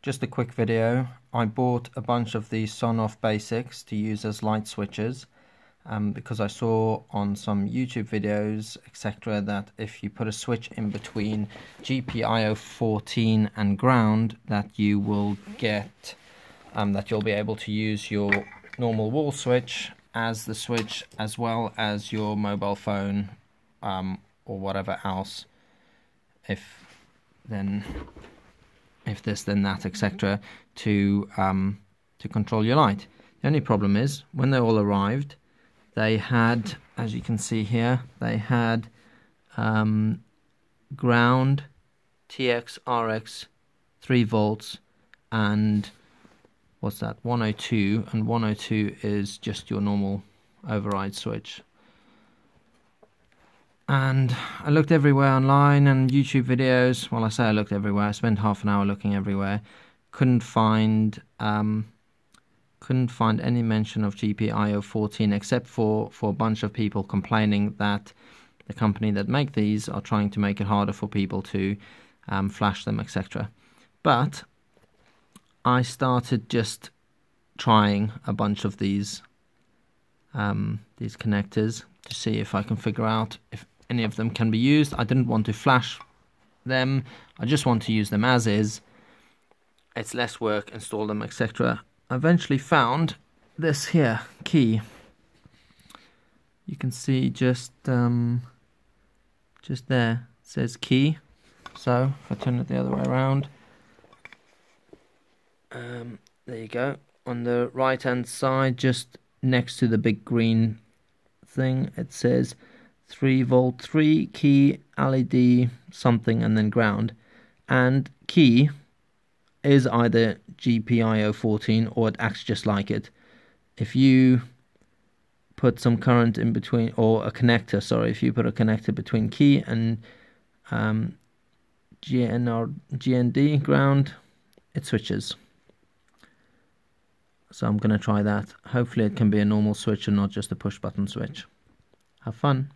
Just a quick video. I bought a bunch of these Sonoff basics to use as light switches because I saw on some YouTube videos, etc., that if you put a switch in between gpio 14 and ground, that you will get that you'll be able to use your normal wall switch as the switch, as well as your mobile phone or whatever else, if this then that, etc., to control your light. The only problem is when they all arrived, they had, as you can see here, they had ground, TX, RX, 3 volts, and what's that, 102, and 102 is just your normal override switch. And I looked everywhere online and YouTube videos. Well, I say I looked everywhere. I spent half an hour looking everywhere. Couldn't find any mention of gpio 14, except for a bunch of people complaining that the company that make these are trying to make it harder for people to flash them, etc. But I started just trying a bunch of these connectors to see if I can figure out if any of them can be used. I didn't want to flash them. I just want to use them as is. It's less work, install them, etc. I eventually found this here key. You can see just there it says key. So if I turn it the other way around, there you go. On the right hand side, just next to the big green thing, it says 3 volt 3 key LED something and then ground, and key is either gpio 14 or it acts just like it. If you put some current in between, or a connector, sorry, if you put a connector between key and GND ground, it switches. So I'm going to try that. Hopefully it can be a normal switch and not just a push button switch. Have fun.